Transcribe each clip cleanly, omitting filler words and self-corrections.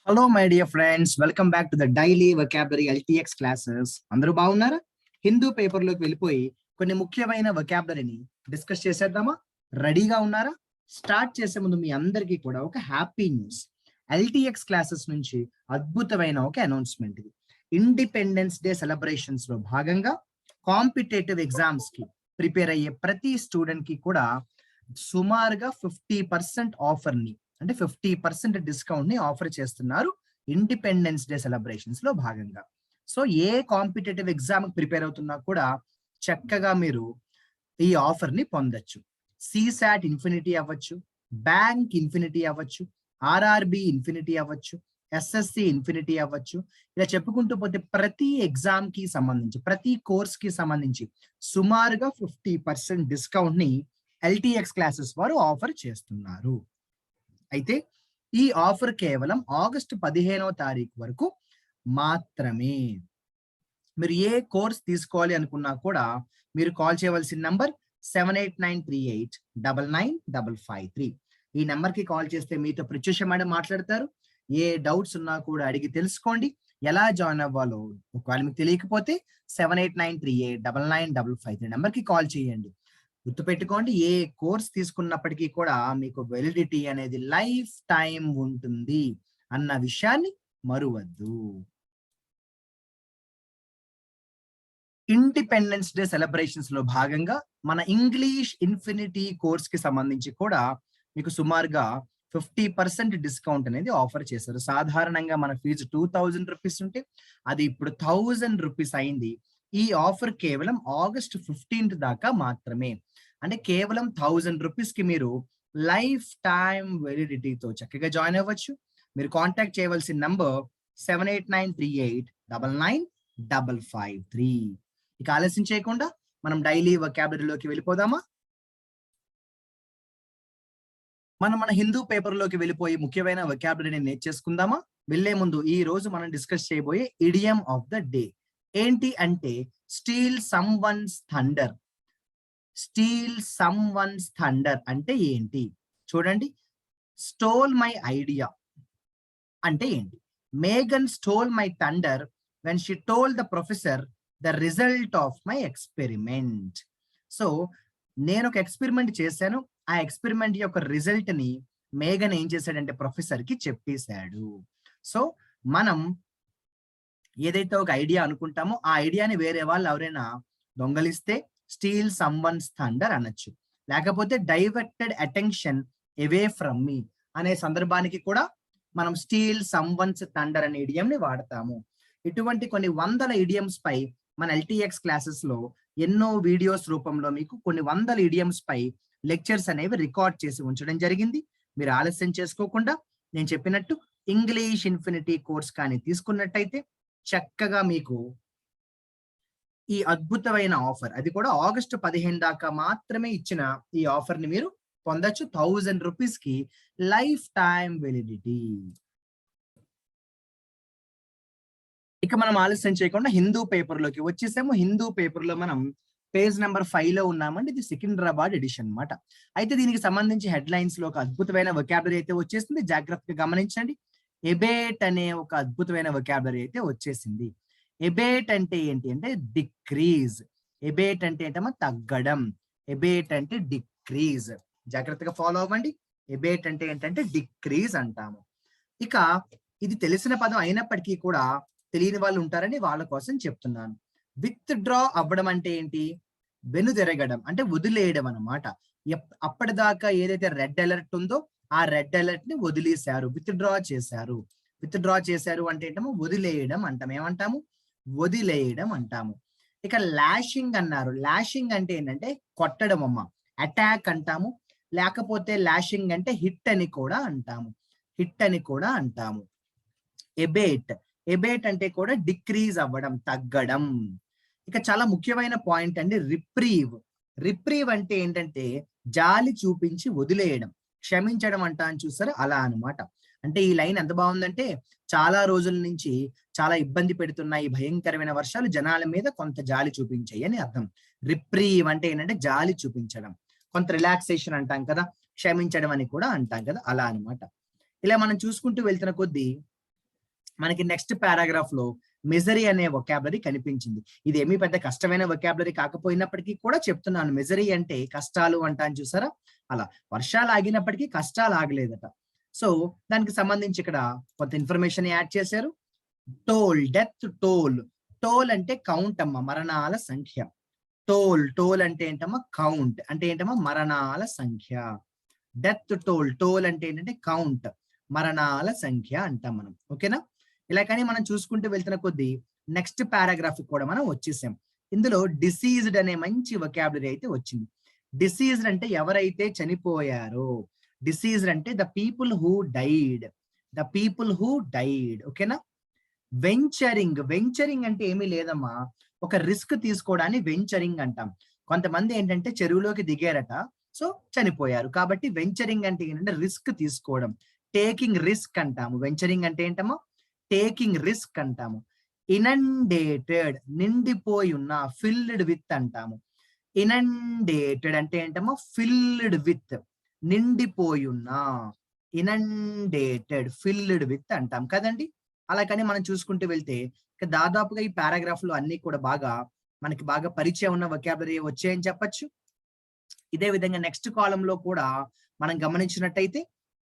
Hello my dear friends, welcome back to the daily vocabulary LTX classes. అందరూ బాగున్నారా? Hindu paper లోకి వెళ్ళిపోయి కొన్ని ముఖ్యమైన వొకాబులరీని డిస్కస్ చేసేద్దామా? రెడీగా ఉన్నారా? స్టార్ట్ చేసే ముందు మీ అందరికీ కూడా ఒక హ్యాపీ న్యూస్. ఎల్టీఎక్స్ క్లాసెస్ నుంచి అద్భుతమైన ఒక అనౌన్స్మెంట్ ఇది. ఇండిపెండెన్స్ డే సెలబ్రేషన్స్ లో భాగంగా కాంపిటేటివ్ ఎగ్జామ్స్ కి ప్రిపేర్ అయ్యే ప్రతి స్టూడెంట్ కి కూడా సుమారుగా 50% ఆఫర్ ని, అంటే 50% డిస్కౌంట్ ని ఆఫర్ చేస్తున్నారు ఇండిపెండెన్స్ డే సెలబ్రేషన్స్ లో భాగంగా. సో ఏ కాంపిటేటివ్ ఎగ్జామ్ ప్రిపేర్ అవుతున్నా కూడా చక్కగా మీరు ఈ ఆఫర్ ని పొందొచ్చు. సిసాట్ ఇన్ఫినిటీ అవ్వచ్చు, బ్యాంక్ ఇన్ఫినిటీ అవ్వచ్చు, ఆర్ఆర్బి ఇన్ఫినిటీ అవ్వచ్చు, ఎస్ఎస్సి ఇన్ఫినిటీ అవ్వచ్చు. ఇలా చెప్పుకుంటూ పోతే ప్రతి ఎగ్జామ్ కి సంబంధించి, ప్రతి కోర్స్ కి సంబంధించి సుమారుగా 50% డిస్కౌంట్ ని ఎల్టీఎక్స్ క్లాసెస్ వారు ఆఫర్ చేస్తున్నారు. అయితే ఈ ఆఫర్ కేవలం ఆగస్టు 15వ తారీఖు వరకు మాత్రమే. మీరు ఏ కోర్స్ తీసుకోవాలి అనుకున్నా కూడా మీరు కాల్ చేయవలసిన నంబర్ 7893899553. ఈ నెంబర్ కి కాల్ చేస్తే మీతో ప్రత్యూష మేడం మాట్లాడతారు. ఏ డౌట్స్ ఉన్నా కూడా అడిగి తెలుసుకోండి. ఎలా జాయిన్ అవ్వాలో ఒకవేళ మీకు తెలియకపోతే 7893899553 నెంబర్ కి కాల్ చేయండి. గుర్తుపెట్టుకోండి, ఏ కోర్స్ తీసుకున్నప్పటికీ కూడా మీకు వెలిడిటీ అనేది లైఫ్ టైం ఉంటుంది అన్న విషయాన్ని మరువద్దు. ఇండిపెండెన్స్ డే సెలబ్రేషన్స్ లో భాగంగా మన ఇంగ్లీష్ ఇన్ఫినిటీ కోర్స్ కి సంబంధించి కూడా మీకు సుమారుగా 50% డిస్కౌంట్ అనేది ఆఫర్ చేశారు. సాధారణంగా మన ఫీజు 2000 రూపీస్ ఉంటే అది ఇప్పుడు 1000 రూపీస్ అయింది. ఈ ఆఫర్ కేవలం ఆగస్ట్ 15 దాకా మాత్రమే. అంటే కేవలం 1000 రూపీస్ కి మీరు లైఫ్ టైం వెలిడిటీతో చక్కగా జాయిన్ అవ్వచ్చు. మీరు కాంటాక్ట్ చేయవలసిన నంబర్ 7893899553. ఇక ఆలస్యం చేయకుండా మనం డైలీ వొకాబులరీలోకి వెళ్ళిపోదామా? మన హిందూ పేపర్ లోకి వెళ్ళిపోయి ముఖ్యమైన వొకాబులరీని నేర్చేసుకుందామా? వెళ్లే ముందు ఈ రోజు మనం డిస్కస్ చేయబోయే ఇడియం ఆఫ్ ద డే ఏంటి అంటే steal someone's thunder. Steal someone's thunder అంటే ఏంటి చూడండి. స్టోల్ మై ఐడియా అంటే ఏంటి? మేఘన్ stole my thunder when she told the professor the result of my experiment. So నేను ఒక ఎక్స్పెరిమెంట్ చేశాను, ఆ ఎక్స్పెరిమెంట్ యొక్క రిజల్ట్ ని మేఘన్ ఏం చేశాడంటే ప్రొఫెసర్ కి చెప్పేశాడు. సో మనం ఏదైతే ఒక ఐడియా అనుకుంటామో ఆ ఐడియాని వేరే వాళ్ళు ఎవరైనా దొంగలిస్తే స్టీల్ సమ్వన్స్ థండర్ అనొచ్చు. లేకపోతే డైవర్టెడ్ అటెన్షన్ అవే ఫ్రమ్ మీ అనే సందర్భానికి కూడా మనం స్టీల్ సమ్వన్స్ థండర్ అనే ఇడియం ని వాడతాము. ఇటువంటి కొన్ని వందల ఇడియమ్స్ పై మన ఎల్టీఎక్స్ క్లాసెస్ లో ఎన్నో వీడియోస్ రూపంలో మీకు కొన్ని వందల ఇడియమ్స్ పై లెక్చర్స్ అనేవి రికార్డ్ చేసి ఉంచడం జరిగింది. మీరు ఆలస్యం చేసుకోకుండా నేను చెప్పినట్టు ఇంగ్లీష్ ఇన్ఫినిటీ కోర్స్ కానీ తీసుకున్నట్టయితే చక్కగా మీకు ఈ అద్భుతమైన ఆఫర్, అది కూడా ఆగస్టు 15 దాకా మాత్రమే ఇచ్చిన ఈ ఆఫర్ ని మీరు పొందొచ్చు. 1000 రూపీస్ కి లైఫ్ టైం వెలిడిటీ. ఇక మనం ఆలస్యం చేయకుండా హిందూ పేపర్ లోకి వచ్చేసాము. హిందూ పేపర్ లో మనం పేజ్ నెంబర్ 5 లో ఉన్నామండి. ఇది సికింద్రాబాద్ ఎడిషన్ అన్నమాట. అయితే దీనికి సంబంధించి హెడ్ లైన్స్ లో ఒక అద్భుతమైన వొకాబులరీ అయితే వచ్చేసింది. జాగ్రత్తగా గమనించండి. ఎబేట్ అనే ఒక అద్భుతమైన వొకాబులరీ అయితే వచ్చేసింది. ఎబేట్ అంటే ఏంటి అంటే డిక్రీజ్. ఎబేట్ అంటే ఏంటమ్మా? తగ్గడం. ఎబేట్ అంటే డిక్రీజ్. జాగ్రత్తగా ఫాలో అవ్వండి. ఎబేట్ అంటే ఏంటంటే డిక్రీజ్ అంటాము. ఇక ఇది తెలిసిన పదం అయినప్పటికీ కూడా తెలియని వాళ్ళు ఉంటారని వాళ్ళ కోసం చెప్తున్నాను. విత్ డ్రా అవ్వడం అంటే ఏంటి? వెనుదిరగడం అంటే వదిలేయడం అన్నమాట. అప్పటిదాకా ఏదైతే రెడ్ అలర్ట్ ఉందో ఆ రెడ్ అలర్ట్ ని వదిలేశారు, విత్ డ్రా చేశారు. విత్ డ్రా చేశారు అంటే ఏంటమో వదిలేయడం అంటాం. ఏమంటాము? వదిలేయడం అంటాము. ఇక లాషింగ్ అన్నారు. లాషింగ్ అంటే ఏంటంటే కొట్టడం అమ్మ, అటాక్ అంటాము. లేకపోతే లాషింగ్ అంటే హిట్ అని కూడా అంటాము. హిట్ అని కూడా అంటాము. ఎబేట్. ఎబేట్ అంటే కూడా డిక్రీజ్ అవ్వడం, తగ్గడం. ఇక చాలా ముఖ్యమైన పాయింట్ అండి రిప్రీవ్. రిప్రీవ్ అంటే ఏంటంటే జాలి చూపించి వదిలేయడం, క్షమించడం అంటాను చూసారా, అలా అన్నమాట. అంటే ఈ లైన్ ఎంత బాగుందంటే చాలా రోజుల నుంచి చాలా ఇబ్బంది పెడుతున్న ఈ భయంకరమైన వర్షాలు జనాల మీద కొంత జాలి చూపించాయి అని అర్థం. రిప్రీవ్ అంటే ఏంటంటే జాలి చూపించడం, కొంత రిలాక్సేషన్ అంటాం కదా, క్షమించడం అని కూడా అంటాం కదా, అలా అన్నమాట. ఇలా మనం చూసుకుంటూ వెళ్తున్న కొద్దీ మనకి నెక్స్ట్ పారాగ్రాఫ్ లో మిజరీ అనే వొకాబులరీ కనిపించింది. ఇదేమీ పెద్ద కష్టమైన వొకాబులరీ కాకపోయినప్పటికీ కూడా చెప్తున్నాను. మిజరీ అంటే కష్టాలు అంటాను చూసారా, అలా. వర్షాలు ఆగినప్పటికీ కష్టాలు ఆగలేదట. సో దానికి సంబంధించి ఇక్కడ కొంత ఇన్ఫర్మేషన్ యాడ్ చేశారు. Toll, death toll. టోల్ అంటే కౌంట్ అమ్మ, మరణాల సంఖ్య. టోల్ అంటే ఏంటమ్మా, కౌంట్. అంటే ఏంటమ్మా, మరణాల సంఖ్య. డెత్ టోల్, టోల్ అంటే ఏంటంటే కౌంట్, మరణాల సంఖ్య అంటాం మనం. ఓకేనా? ఇలా కానీ మనం చూసుకుంటూ వెళ్తున్న కొద్దీ నెక్స్ట్ పారాగ్రాఫ్ కూడా మనం వచ్చేసాం. ఇందులో డిసీజ్డ్ అనే మంచి వొకాబులరీ అయితే వచ్చింది. డిసీజ్డ్ అంటే ఎవరైతే చనిపోయారో. డిసీజ్డ్ అంటే the people who died. The people who died. ఓకేనా? వెంచరింగ్, వెంచరింగ్ అంటే ఏమీ లేదమ్మా, ఒక రిస్క్ తీసుకోవడాన్ని వెంచరింగ్ అంటాం. కొంతమంది ఏంటంటే చెరువులోకి దిగారట, సో చనిపోయారు. కాబట్టి వెంచరింగ్ అంటే ఏంటంటే రిస్క్ తీసుకోవడం, టేకింగ్ రిస్క్ అంటాము. వెంచరింగ్ అంటే ఏంటమ్మా, టేకింగ్ రిస్క్ అంటాము. ఇనండేటెడ్, నిండిపోయి ఉన్న, ఫిల్డ్ విత్ అంటాము. ఇనండేటెడ్ అంటే ఏంటమ్మా, ఫిల్డ్ విత్, నిండిపోయి ఉన్న. ఇనండేటెడ్, ఫిల్డ్ విత్ అంటాం కదండి. అలా కానీ మనం చూసుకుంటూ వెళ్తే దాదాపుగా ఈ పారాగ్రాఫ్ లో అన్ని కూడా మనకి బాగా పరిచయం ఉన్న వొకాబులరీ వచ్చాయని చెప్పొచ్చు. ఇదే విధంగా నెక్స్ట్ కాలం లో కూడా మనం గమనించినట్టయితే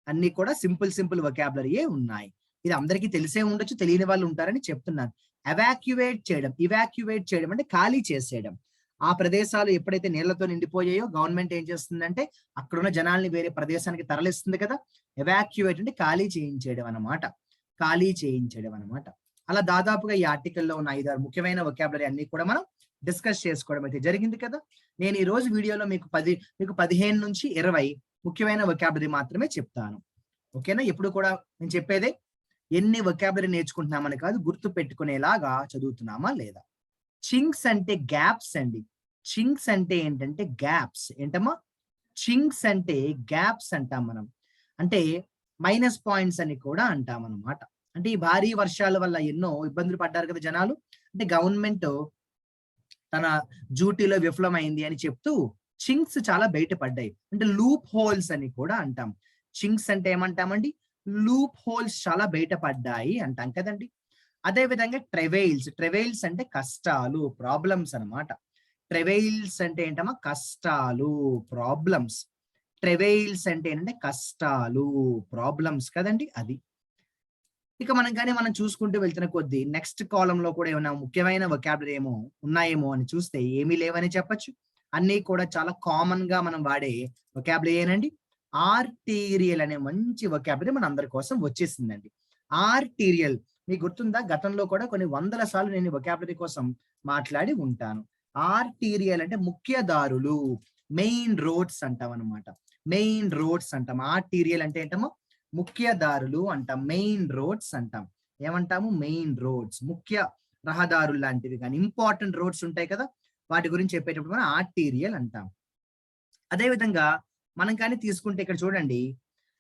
అన్ని కూడా సింపుల్ వొకాబులరీయే ఉన్నాయి. ఇది అందరికీ తెలిసే ఉండొచ్చు, తెలియని వాళ్ళు ఉంటారని చెప్తున్నాను. ఎవాక్యువేట్ చేయడం, ఇవాక్యువేట్ చేయడం అంటే ఖాళీ చేసేయడం. ఆ ప్రదేశాలు ఎప్పుడైతే నీళ్లతో నిండిపోయాయో గవర్నమెంట్ ఏం చేస్తుందంటే అక్కడున్న జనాల్ని వేరే ప్రదేశానికి తరలిస్తుంది కదా. ఎవాక్యువేట్ అంటే ఖాళీ చేయించేయడం అన్నమాట. ఖాళీ చేయించడం అనమాట. అలా దాదాపుగా ఈ ఆర్టికల్లో ఉన్న 5-6 ముఖ్యమైన వొకాబులరీ అన్ని కూడా మనం డిస్కస్ చేసుకోవడం అయితే జరిగింది కదా. నేను ఈ రోజు వీడియోలో మీకు 15 నుంచి 20 ముఖ్యమైన వొకాబులరీ మాత్రమే చెప్తాను. ఓకేనా? ఎప్పుడు కూడా నేను చెప్పేదే ఎన్ని వొకాబులరీ నేర్చుకుంటున్నామని కాదు, గుర్తు పెట్టుకునేలాగా చదువుతున్నామా లేదా. చింక్స్ అంటే గ్యాప్స్ అండి. చింక్స్ అంటే ఏంటంటే గ్యాప్స్. ఏంటమ్మా, చింక్స్ అంటే గ్యాప్స్ అంటాం మనం. అంటే మైనస్ పాయింట్స్ అని కూడా అంటాం అన్నమాట. అంటే ఈ భారీ వర్షాల వల్ల ఎన్నో ఇబ్బందులు పడ్డారు కదా జనాలు. అంటే గవర్నమెంట్ తన డ్యూటీలో విఫలమైంది అని చెప్తూ చింక్స్ చాలా బయటపడ్డాయి. అంటే లూప్ హోల్స్ అని కూడా అంటాం. చింక్స్ అంటే ఏమంటామండి, లూప్ హోల్స్ చాలా బయటపడ్డాయి అంటాం కదండి. అదే విధంగా ట్రెవైల్స్, ట్రెవైల్స్ అంటే కష్టాలు, ప్రాబ్లమ్స్ అన్నమాట. ట్రెవైల్స్ అంటే ఏంటమ్మా, కష్టాలు, ప్రాబ్లమ్స్. ట్రెవైల్స్ అంటే ఏంటంటే కష్టాలు, ప్రాబ్లమ్స్ కదండి, అది. ఇక మనం చూసుకుంటూ వెళ్తున్న కొద్దీ నెక్స్ట్ కాలంలో కూడా ఏమైనా ముఖ్యమైన వొకాబులరీ ఉన్నాయేమో అని చూస్తే ఏమీ లేవని చెప్పొచ్చు. అన్ని కూడా చాలా కామన్ గా మనం వాడే వొకాబులరీ ఏనండి. ఆర్టీరియల్ అనే మంచి వొకాబులరీ మన అందరి కోసం వచ్చేసిందండి. ఆర్టీరియల్ మీకు గుర్తుందా, గతంలో కూడా కొన్ని వందల సార్లు నేను వొకాబులరీ కోసం మాట్లాడి ఉంటాను. ఆర్టీరియల్ అంటే ముఖ్య దారులు, మెయిన్ రోడ్స్ అంటాం అనమాట. మెయిన్ రోడ్స్ అంటాం. ఆర్టీరియల్ అంటే ఏంటమ్మా, ముఖ్య దారులు అంటాం, మెయిన్ రోడ్స్ అంటాం. ఏమంటాము, మెయిన్ రోడ్స్, ముఖ్య రహదారులు లాంటివి కానీ ఇంపార్టెంట్ రోడ్స్ ఉంటాయి కదా, వాటి గురించి చెప్పేటప్పుడు మనం ఆర్టీరియల్ అంటాం. అదే విధంగా మనం కానీ తీసుకుంటే ఇక్కడ చూడండి,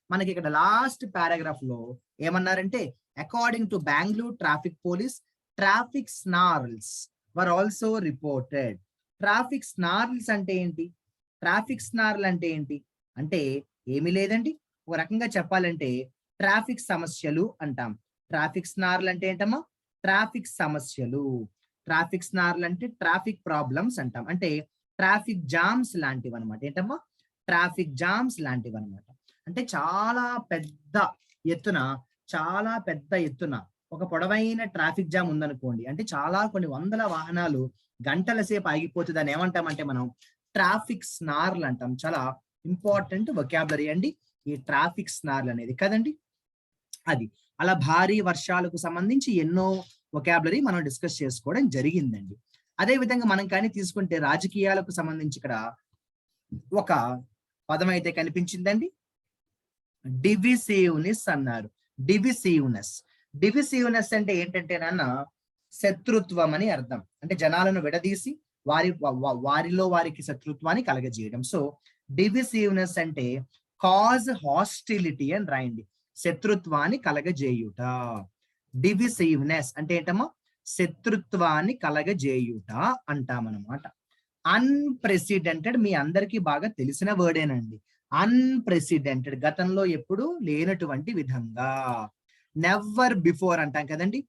మనకి ఇక్కడ లాస్ట్ పారాగ్రాఫ్ లో ఏమన్నారంటే according to Bengaluru traffic police, traffic snarls were also reported. Traffic snarls అంటే ఏంటి, ట్రాఫిక్ స్నార్ల్ అంటే ఏంటి అంటే ఏమీ లేదండి, ఒక రకంగా చెప్పాలంటే ట్రాఫిక్ సమస్యలు అంటాం. ట్రాఫిక్ స్నార్ల్ అంటే ఏంటమ్మా, ట్రాఫిక్ సమస్యలు. ట్రాఫిక్ స్నార్ల్ అంటే ట్రాఫిక్ ప్రాబ్లమ్స్ అంటాం. అంటే ట్రాఫిక్ జామ్స్ లాంటివి అనమాట. ఏంటమ్మా, ట్రాఫిక్ జామ్స్ లాంటివి అనమాట. అంటే చాలా పెద్ద ఎత్తున ఒక పొడవైన ట్రాఫిక్ జామ్ ఉందనుకోండి, అంటే కొన్ని వందల వాహనాలు గంటల సేపు ఆగిపోతుంది. దాన్ని ఏమంటామంటే మనం ట్రాఫిక్ స్నార్ల్ అంటాం. చాలా ఇంపార్టెంట్ వొకాబులరీ అండి ఈ ట్రాఫిక్ స్నార్ల్ అనేది కదండి, అది. అలా భారీ వర్షాలకు సంబంధించి ఎన్నో వొకాబులరీ మనం డిస్కస్ చేసుకోవడం జరిగిందండి. అదే విధంగా మనం కానీ తీసుకుంటే రాజకీయాలకు సంబంధించి ఇక్కడ ఒక పదం అయితే కనిపించిందండి, డివిసివ్నెస్ అన్నారు. డివిసివ్నెస్ అంటే ఏంటంటే నాన్న, శత్రుత్వం అని అర్థం. అంటే జనాలను విడదీసి వారిలో వారికి శత్రుత్వాన్ని కలగజేయడం. సో డివిసివ్నెస్ అంటే కాజ్ హాస్టిలిటీ అని రాయండి, శత్రుత్వాన్ని కలగజేయుట. డివిసివ్నెస్ అంటే ఏంటమ్మా, శత్రుత్వాన్ని కలగజేయుట అంటామన్నమాట. అన్ప్రెసిడెంటెడ్ మీ అందరికీ బాగా తెలిసిన వర్డేనండి. అన్ప్రెసిడెంటెడ్, గతంలో ఎప్పుడు లేనటువంటి విధంగా. నెవర్ బిఫోర్ అంటాం కదండి.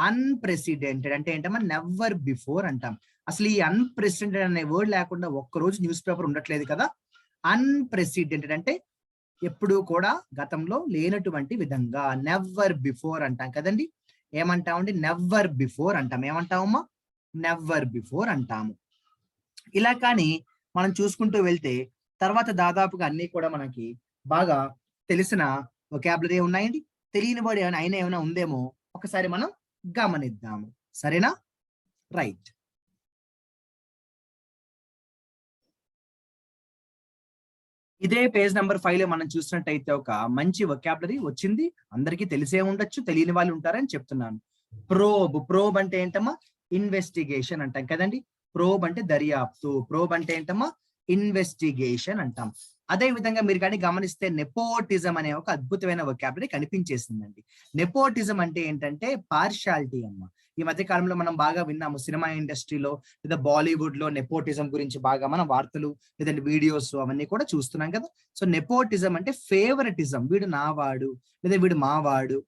అన్ప్రెసిడెంటెడ్ అంటే ఏంటమ్మా, నెవర్ బిఫోర్ అంటాం. అసలు ఈ అన్ప్రెసిడెంటెడ్ అనే వర్డ్ లేకుండా ఒక్కరోజు న్యూస్ పేపర్ ఉండట్లేదు కదా. అన్ప్రెసిడెంటెడ్ అంటే ఎప్పుడూ కూడా గతంలో లేనటువంటి విధంగా, నెవర్ బిఫోర్ అంటాం కదండి. ఏమంటామండి, నెవర్ బిఫోర్ అంటాం. ఏమంటామమ్మా, నెవర్ బిఫోర్ అంటాము. ఇలా కానీ మనం చూసుకుంటూ వెళ్తే తర్వాత దాదాపుగా అన్ని కూడా మనకి బాగా తెలిసిన వొకాబులరీ ఉన్నాయండి. తెలియని వాడు ఏమైనా ఉందేమో ఒకసారి మనం గమనిద్దాము. సరేనా? రైట్. ఇదే పేజ్ నెంబర్ 5 లో మనం చూసినట్టయితే ఒక మంచి వొకాబులరీ వచ్చింది. అందరికీ తెలిసే ఉండొచ్చు, తెలియని వాళ్ళు ఉంటారని చెప్తున్నాను. ప్రోబ్. ప్రోబ్ అంటే ఏంటమ్మా, ఇన్వెస్టిగేషన్ అంటాం కదండి. ప్రోబ్ అంటే దర్యాప్తు. ప్రోబ్ అంటే ఏంటమ్మా, ఇన్వెస్టిగేషన్ అంటాం. అదే విధంగా మీరు కానీ గమనిస్తే నెపోటిజం అనే ఒక అద్భుతమైన వొకాబులరీ కనిపించేసిందండి. నెపోటిజం అంటే ఏంటంటే పార్షాలిటీ అమ్మ. ఈ మధ్య కాలంలో మనం బాగా విన్నాము సినిమా ఇండస్ట్రీలో లేదా బాలీవుడ్ లో నెపోటిజం గురించి బాగా మనం వార్తలు లేదంటే వీడియోస్ అవన్నీ కూడా చూస్తున్నాం కదా. సో నెపోటిజం అంటే ఫేవరెటిజం. వీడు నావాడు లేదా వీడు మావాడు,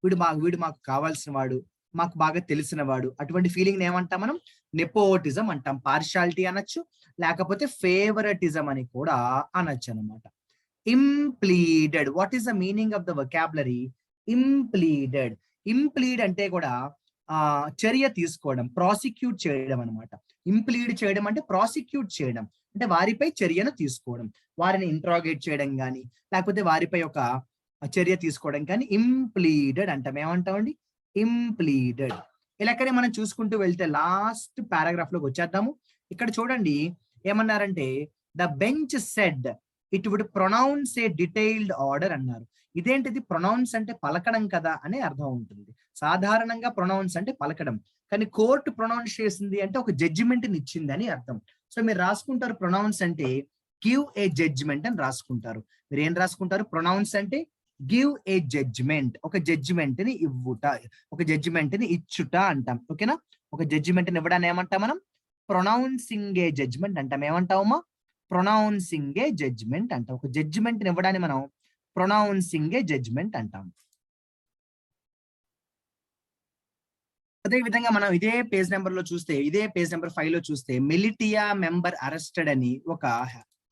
వీడు మాకు కావాల్సిన వాడు, మాకు బాగా తెలిసిన వాడు, అటువంటి ఫీలింగ్ ఏమంటాం మనం, నెపోటిజం అంటాం. పార్షాలిటీ అనొచ్చు, లేకపోతే ఫేవరెటిజం అని కూడా అనొచ్చు అనమాట. ఇంప్లీడెడ్. What is the meaning of the vocabulary ఇంప్లీడెడ్? Implead అంటే కూడా చర్య తీసుకోవడం, ప్రాసిక్యూట్ చేయడం అనమాట. ఇంప్లీడ్ చేయడం అంటే ప్రాసిక్యూట్ చేయడం, అంటే వారిపై చర్యను తీసుకోవడం, వారిని ఇంట్రాగేట్ చేయడం కానీ లేకపోతే వారిపై ఒక చర్య తీసుకోవడం కానీ ఇంప్లీడెడ్ అంటాం. ఏమంటామండి, ఇంప్లీడెడ్. ఇలాగనే మనం చూసుకుంటూ వెళ్తే లాస్ట్ పారాగ్రాఫ్ లోకి వచ్చేద్దాము. ఇక్కడ చూడండి ఏమన్నారంటే, the bench said it would pronounce a detailed order అన్నారు. ఇదేంటిది, ప్రొనౌన్స్ అంటే పలకడం కదా అనే అర్థం ఉంటుంది. సాధారణంగా ప్రొనౌన్స్ అంటే పలకడం, కానీ కోర్టు ప్రొనౌన్స్ చేసింది అంటే ఒక జడ్జిమెంట్ ని ఇచ్చింది అని అర్థం. సో మీరు రాసుకుంటారు ప్రొనౌన్స్ అంటే గివ్ ఏ జడ్జిమెంట్ అని రాసుకుంటారు. మీరు ఏం రాసుకుంటారు, ప్రొనౌన్స్ అంటే గివ్ ఏ జడ్జిమెంట్, ఒక జడ్జిమెంట్ ని ఇవ్వుట, ఒక జడ్జిమెంట్ ని ఇచ్చుట అంటాం. ఓకేనా? ఒక జడ్జిమెంట్ ని ఇవ్వడాన్ని ఏమంటాం మనం, ప్రొనౌన్సింగ్ ఏ జడ్జిమెంట్ అంటాం. ఏమంటామమ్మా, ప్రొనౌన్సింగ్ ఏ జడ్జిమెంట్ అంటాం. ఒక జడ్జిమెంట్ ని ఇవ్వడాన్ని మనం ప్రొనౌన్సింగ్ ఏ జడ్జిమెంట్ అంటాం. అదే విధంగా మనం ఇదే పేజ్ నెంబర్ లో చూస్తే, ఇదే పేజ్ నెంబర్ 5 లో చూస్తే మిలిటియా మెంబర్ అరెస్టెడ్ అని ఒక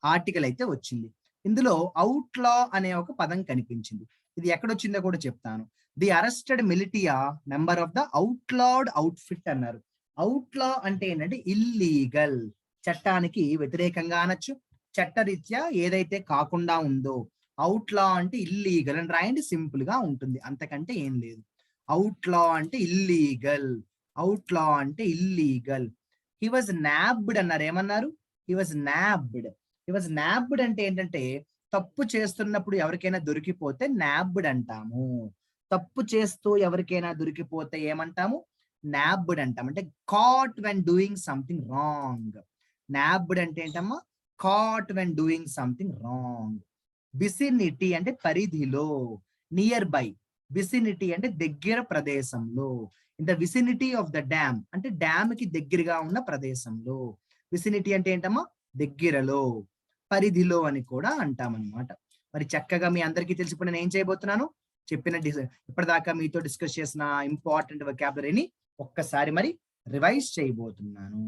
ఆర్టికల్ అయితే వచ్చింది. ఇందులో అవుట్లా అనే ఒక పదం కనిపించింది. ఇది ఎక్కడొచ్చిందో కూడా చెప్తాను. The arrested militia member of the outlawed outfit అన్నారు. అవుట్లా అంటే ఏంటంటే ఇల్లీగల్, చట్టానికి వ్యతిరేకంగా అనొచ్చు, చట్టరీత్యా ఏదైతే కాకుండా ఉందో. అవుట్లా అంటే ఇల్లీగల్ అని రాయండి, సింపుల్ గా ఉంటుంది, అంతకంటే ఏం లేదు. అవుట్లా అంటే ఇల్లీగల్, అవుట్లా అంటే ఇల్లీగల్. హీ వాజ్ నాబ్డ్ అన్నారు. ఏమన్నారు, హీ వాజ్ నాబ్డ్. హీ వాజ్ నాబ్డ్ అంటే ఏంటంటే తప్పు చేస్తున్నప్పుడు ఎవరికైనా దొరికిపోతే నాబ్డ్ అంటాము. తప్పు చేస్తూ ఎవరికైనా దొరికిపోతే ఏమంటాము, నాబ్డ్ అంటాం. అంటే caught when doing something wrong. Nabbed అంటే ఏంటమ్మా, caught when doing something wrong. Vicinity అంటే పరిధిలో, నియర్ బై. విసినిటీ అంటే దగ్గర ప్రదేశంలో. In the vicinity of the dam అంటే డ్యామ్ కి దగ్గరగా ఉన్న ప్రదేశంలో. విసినిటీ అంటే ఏంటమ్మా, దగ్గరలో, పరిధిలో అని కూడా అంటామన్నమాట. మరి చక్కగా మీ అందరికీ తెలిసిపోయి నేను ఏం చేయబోతున్నాను, చెప్పిన ఇప్పటిదాకా మీతో డిస్కస్ చేసిన ఇంపార్టెంట్ వొకాబులరీని ఒక్కసారి మరి రివైజ్ చేయబోతున్నాను.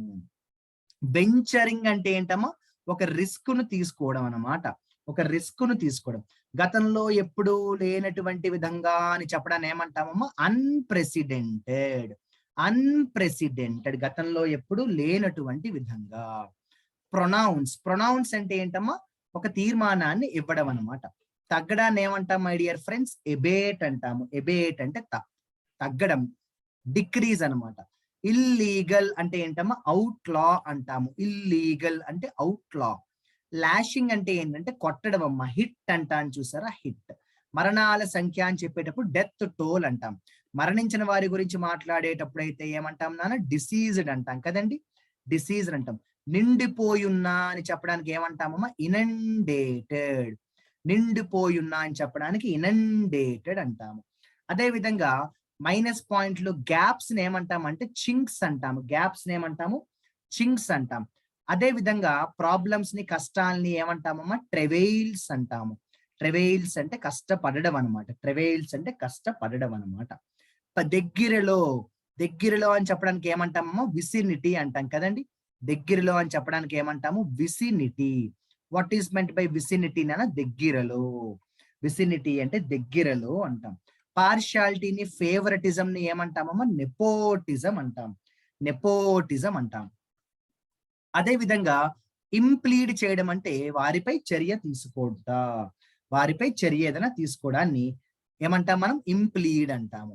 వెంచరింగ్ అంటే ఏంటమ్మా, ఒక రిస్క్ ను తీసుకోవడం అన్నమాట. ఒక రిస్క్ ను తీసుకోవడం, గతంలో ఎప్పుడూ లేనటువంటి విధంగా అని చెప్పడాన్ని ఏమంటామమ్మా, అన్ప్రెసిడెంటెడ్. అన్ప్రెసిడెంటెడ్, గతంలో ఎప్పుడు లేనటువంటి విధంగా. ప్రొనౌన్స్. ప్రొనౌన్స్ అంటే ఏంటమ్మా, ఒక తీర్మానాన్ని ఇవ్వడం అనమాట. తగ్గడాన్ని ఏమంటాం మై డియర్ ఫ్రెండ్స్, ఎబేట్ అంటాము. ఎబేట్ అంటే తగ్గడం, డిక్రీజ్ అనమాట. ఇల్లీగల్ అంటే ఏంటమ్మా, అవుట్లా అంటాము. ఇల్లీగల్ అంటే అవుట్లా. లాషింగ్ అంటే ఏంటంటే కొట్టడం అమ్మ, హిట్ అంటాను చూసారా, హిట్. మరణాల సంఖ్య అని చెప్పేటప్పుడు డెత్ టోల్ అంటాం. మరణించిన వారి గురించి మాట్లాడేటప్పుడు అయితే ఏమంటాం నాన్న, డిసీజ్డ్ అంటాం కదండి, డిసీజ్డ్ అంటాం. నిండిపోయున్నా అని చెప్పడానికి ఏమంటామమ్మా, ఇనండేటెడ్. నిండిపోయున్నా అని చెప్పడానికి ఇనండేటెడ్ అంటాము. అదే విధంగా మైనస్ పాయింట్లు, గ్యాప్స్ ఏమంటామంటే చింక్స్ అంటాము. గ్యాప్స్ ఏమంటాము, చింక్స్ అంటాం. అదే విధంగా ప్రాబ్లమ్స్ ని, కష్టాలని ఏమంటామమ్మా, ట్రెవెయిల్స్ అంటాము. ట్రెవెయిల్స్ అంటే కష్టపడడం అనమాట. ట్రెవెయిల్స్ అంటే కష్టపడడం అనమాట. దగ్గరలో, దగ్గరలో అని చెప్పడానికి ఏమంటామో విసినిటీ అంటాం కదండి. దగ్గరలో అని చెప్పడానికి ఏమంటాము vicinity. What is meant by vicinity అన్న దగ్గరలో. విసినిటీ అంటే దగ్గరలో అంటాం. పార్షియాలిటీని, ఫేవరెటిజం ని ఏమంటామమ్మా నెపోటిజం అంటాం. నెపోటిజం అంటాం. అదే విధంగా ఇంప్లీడ్ చేయడం అంటే వారిపై చర్య తీసుకోవట. వారిపై చర్య ఏదైనా తీసుకోవడాన్ని ఏమంటాం మనం ఇంప్లీడ్ అంటాము.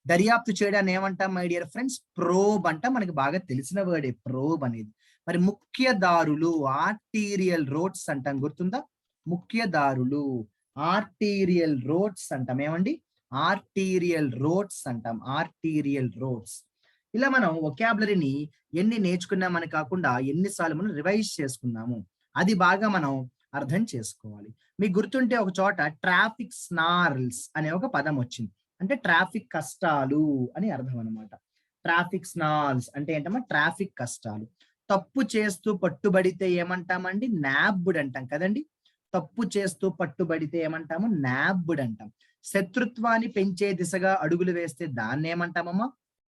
దర్యాప్తు చేయడాన్ని ఏమంటాం మై డియర్ ఫ్రెండ్స్ ప్రోబ్ అంటాం. మనకి బాగా తెలిసిన వర్డే ప్రోబ్ అనేది. మరి ముఖ్య దారులు ఆర్టీరియల్ రోడ్స్ అంటాం, గుర్తుందా? ముఖ్య దారులు ఆర్టీరియల్ రోడ్స్ అంటాం. ఏమండి? ఆర్టీరియల్ రోడ్స్ అంటాం. Arterial roads. ఇలా మనం వొకాబులరీని ఎన్ని నేర్చుకున్నామని కాకుండా ఎన్నిసార్లు మనం రివైజ్ చేసుకున్నాము అది బాగా మనం అర్థం చేసుకోవాలి. మీకు గుర్తుంటే ఒక చోట ట్రాఫిక్ స్నార్ల్స్ అనే ఒక పదం వచ్చింది. అంటే ట్రాఫిక్ కష్టాలు అని అర్థం అనమాట. ట్రాఫిక్ స్నార్ల్స్ అంటే ఏంటమ్మా ట్రాఫిక్ కష్టాలు. తప్పు చేస్తూ పట్టుబడితే ఏమంటామండి నాబ్డ్ అంటాం కదండి. తప్పు చేస్తూ పట్టుబడితే ఏమంటాము నాబ్డ్ అంటాం. శత్రుత్వాన్ని పెంచే దిశగా అడుగులు వేస్తే దాన్ని ఏమంటామమ్మా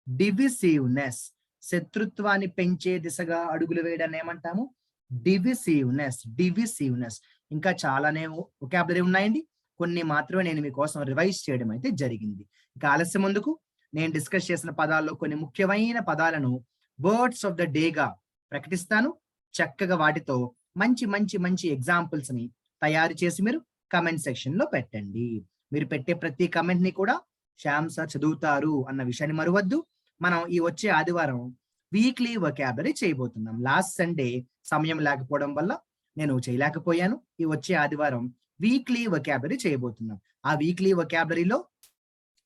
డివిసివ్నెస్. శత్రుత్వాన్ని పెంచే దిశగా అడుగులు వేయడాన్ని ఏమంటాము డివిసివ్నెస్. డివిసివ్నెస్. ఇంకా చాలానే వొకాబులరీ ఉన్నాయండి. కొన్ని మాత్రమే నేను మీకోసం రివైజ్ చేయడం అయితే జరిగింది. ఇక ఆలస్యం ముందుకు నేను డిస్కస్ చేసిన పదాల్లో కొన్ని ముఖ్యమైన పదాలను వర్డ్స్ ఆఫ్ ద డేగా ప్రకటిస్తాను. చక్కగా వాటితో మంచి మంచి మంచి ఎగ్జాంపుల్స్ ని తయారు చేసి మీరు కమెంట్ సెక్షన్ లో పెట్టండి. మీరు పెట్టే ప్రతి కమెంట్ ని కూడా శ్యామ్ సార్ చదువుతారు అన్న విషయాన్ని మరవద్దు. మనం ఈ వచ్చే ఆదివారం వీక్లీ వొకాబులరీ చేయబోతున్నాం. లాస్ట్ సండే సమయం లేకపోవడం వల్ల నేను చేయలేకపోయాను. ఈ వచ్చే ఆదివారం వీక్లీ వొకాబులరీ చేయబోతున్నాం. ఆ వీక్లీ వొకాబులరీలో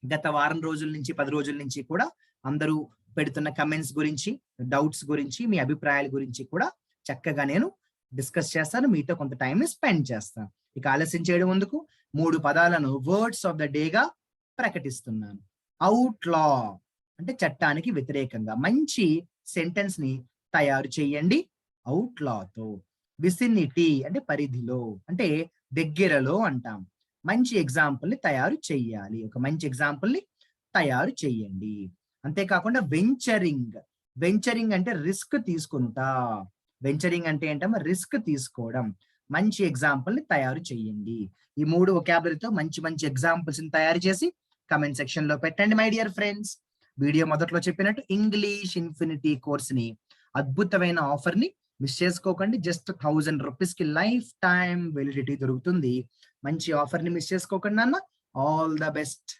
గత వారం రోజుల నుంచి 10 రోజుల నుంచి కూడా అందరూ పెడుతున్న కమెంట్స్ గురించి, డౌట్స్ గురించి, మీ అభిప్రాయాల గురించి కూడా చక్కగా నేను డిస్కస్ చేస్తాను. మీతో కొంత టైం స్పెండ్ చేస్తాను. ఇక ఆలస్యం చేయడం ముందుకు 3 పదాలను వర్డ్స్ ఆఫ్ ద డేగా ప్రకటిస్తున్నాను. అవుట్లా అంటే చట్టానికి వ్యతిరేకంగా. మంచి సెంటెన్స్ ని తయారు చేయండి అవుట్లాతో. విసినిటీ అంటే పరిధిలో, అంటే దగ్గరలో అంటాం. మంచి ఎగ్జాంపుల్ ని తయారు చెయ్యాలి. ఒక మంచి ఎగ్జాంపుల్ ని తయారు చెయ్యండి. అంతేకాకుండా వెంచరింగ్. వెంచరింగ్ అంటే రిస్క్ తీసుకుంటా. వెంచరింగ్ అంటే ఏంటమ్మా రిస్క్ తీసుకోవడం. మంచి ఎగ్జాంపుల్ ని తయారు చెయ్యండి. ఈ 3 వొకాబులరీతో మంచి మంచి ఎగ్జాంపుల్స్ ని తయారు చేసి కమెంట్ సెక్షన్ లో పెట్టండి మై డియర్ ఫ్రెండ్స్. వీడియో మొదట్లో చెప్పినట్టు ఇంగ్లీష్ ఇన్ఫినిటీ కోర్స్ ని అద్భుతమైన ఆఫర్ ని మిస్ చేసుకోకండి. జస్ట్ 1000 రూపీస్ కి లైఫ్ టైం వెలిడిటీ దొరుకుతుంది. మంచి ఆఫర్ ని మిస్ చేసుకోకండి అన్న. All the best.